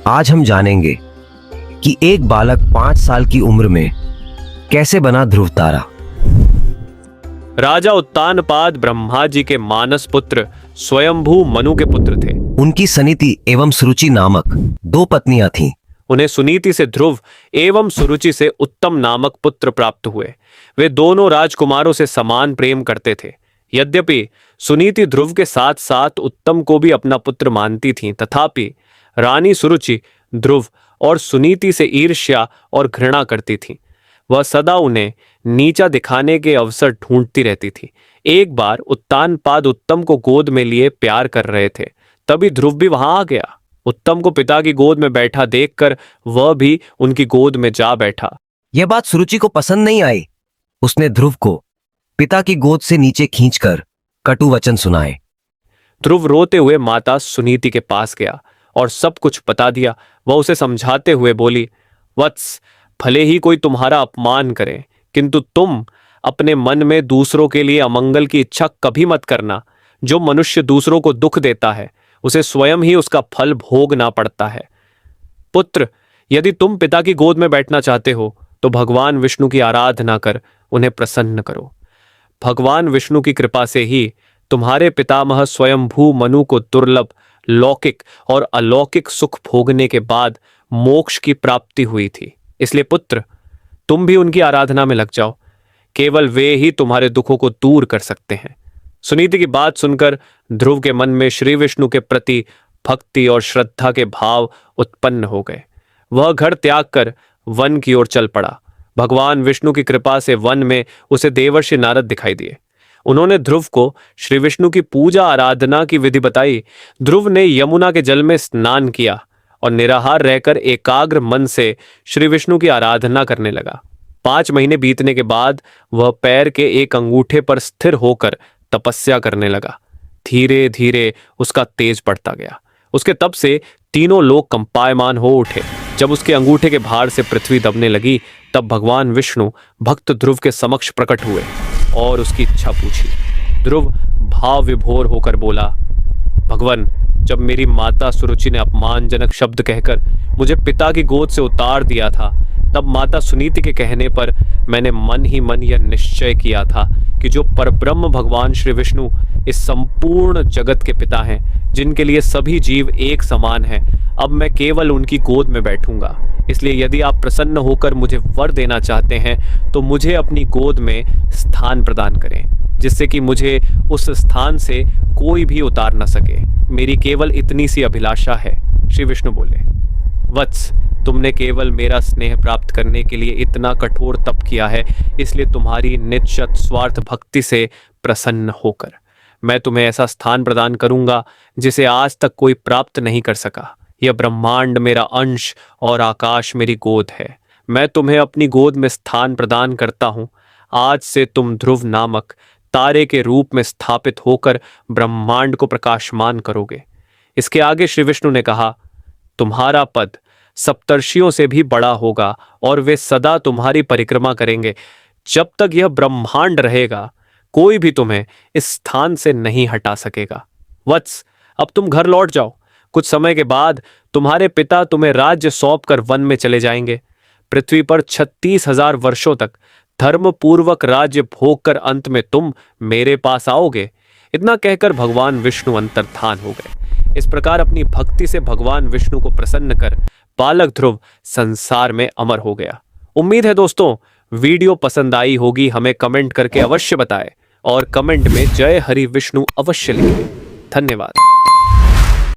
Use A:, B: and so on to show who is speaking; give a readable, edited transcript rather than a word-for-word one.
A: आज हम जानेंगे कि एक बालक 5 साल की उम्र में कैसे बना ध्रुव तारा।
B: राजा उत्तानपाद ब्रह्मा जी के मानस पुत्र स्वयंभू मनु के पुत्र थे।
A: उनकी सनीति एवं सुरुचि नामक 2 पत्नियां थीं।
B: उन्हें सुनीति से ध्रुव एवं सुरुचि से उत्तम नामक पुत्र प्राप्त हुए। वे दोनों राजकुमारों से समान प्रेम करते थे। यद्यपि सुनीति ध्रुव के साथ साथ उत्तम को भी अपना पुत्र मानती थीं, तथापि रानी सुरुचि ध्रुव और सुनीति से ईर्ष्या और घृणा करती थीं। वह सदा उन्हें नीचा दिखाने के अवसर ढूंढती रहती थी। एक बार उत्तानपाद उत्तम को गोद में लिए प्यार कर रहे थे, तभी ध्रुव भी वहां आ गया। उत्तम को पिता की गोद में बैठा देखकर वह भी उनकी गोद में जा बैठा।
A: यह बात सुरुचि को पसंद नहीं आई। उसने ध्रुव को पिता की गोद से नीचे खींचकर कटु वचन सुनाए।
B: ध्रुव रोते हुए माता सुनीति के पास गया और सब कुछ बता दिया। वह उसे समझाते हुए बोली, वत्स, भले ही कोई तुम्हारा अपमान करे, किंतु तुम अपने मन में दूसरों के लिए अमंगल की इच्छा कभी मत करना। जो मनुष्य दूसरों को दुख देता है, उसे स्वयं ही उसका फल भोगना पड़ता है। पुत्र, यदि तुम पिता की गोद में बैठना चाहते हो तो भगवान विष्णु की आराधना कर उन्हें प्रसन्न करो। भगवान विष्णु की कृपा से ही तुम्हारे पितामह स्वयंभू मनु को दुर्लभ लौकिक और अलौकिक सुख भोगने के बाद मोक्ष की प्राप्ति हुई थी। इसलिए पुत्र, तुम भी उनकी आराधना में लग जाओ। केवल वे ही तुम्हारे दुखों को दूर कर सकते हैं। सुनीति की बात सुनकर ध्रुव के मन में श्री विष्णु के प्रति भक्ति और श्रद्धा के भाव उत्पन्न हो गए। वह घर त्याग कर वन की ओर चल पड़ा। भगवान विष्णु की कृपा से वन में उसे देवर्षि नारद दिखाई दिए। उन्होंने ध्रुव को श्री विष्णु की पूजा आराधना की विधि बताई। ध्रुव ने यमुना के जल में स्नान किया और निराहार रहकर एकाग्र मन से श्री विष्णु की आराधना करने लगा। 5 महीने बीतने के बाद वह पैर के एक अंगूठे पर स्थिर होकर तपस्या करने लगा। धीरे धीरे उसका तेज बढ़ता गया। उसके तप से तीनों लोग कंपायमान हो उठे। जब उसके अंगूठे के भार से पृथ्वी दबने लगी, तब भगवान विष्णु भक्त ध्रुव के समक्ष प्रकट हुए और उसकी इच्छा पूछी। ध्रुव भाव विभोर होकर बोला, भगवान, जब मेरी माता सुरुचि ने अपमानजनक शब्द कहकर मुझे पिता की गोद से उतार दिया था, तब माता सुनीति के कहने पर मैंने मन ही मन यह निश्चय किया था कि जो परब्रह्म भगवान श्री विष्णु इस संपूर्ण जगत के पिता हैं, जिनके लिए सभी जीव एक समान हैं, अब मैं केवल उनकी गोद में बैठूंगा। इसलिए यदि आप प्रसन्न होकर मुझे वर देना चाहते हैं तो मुझे अपनी गोद में स्थान प्रदान करें, जिससे कि मुझे उस स्थान से कोई भी उतार न सके। मेरी केवल इतनी सी अभिलाषा है। श्री विष्णु बोले, वत्स, तुमने केवल मेरा स्नेह प्राप्त करने के लिए इतना कठोर तप किया है, इसलिए तुम्हारी निश्चित स्वार्थ भक्ति से प्रसन्न होकर मैं तुम्हें ऐसा स्थान प्रदान करूंगा जिसे आज तक कोई प्राप्त नहीं कर सका। यह ब्रह्मांड मेरा अंश और आकाश मेरी गोद है। मैं तुम्हें अपनी गोद में स्थान प्रदान करता हूं। आज से तुम ध्रुव नामक तारे के रूप में स्थापित होकर ब्रह्मांड को प्रकाशमान करोगे। इसके आगे श्री विष्णु ने कहा, तुम्हारा पद सप्तर्षियों से भी बड़ा होगा और वे सदा तुम्हारी परिक्रमा करेंगे। जब तक यह ब्रह्मांड रहेगा, कोई भी तुम्हें इस स्थान से नहीं हटा सकेगा। वत्स, अब तुम घर लौट जाओ। कुछ समय के बाद तुम्हारे पिता तुम्हें राज्य सौंपकर वन में चले जाएंगे। पृथ्वी पर 36,000 वर्षों तक धर्मपूर्वक राज्य भोग कर अंत में तुम मेरे पास आओगे। इतना कहकर भगवान विष्णु अंतर्धान हो गए। इस प्रकार अपनी भक्ति से भगवान विष्णु को प्रसन्न कर बालक ध्रुव संसार में अमर हो गया। उम्मीद है दोस्तों वीडियो पसंद आई होगी। हमें कमेंट करके अवश्य बताएं और कमेंट में जय हरि विष्णु अवश्य लिखें। धन्यवाद।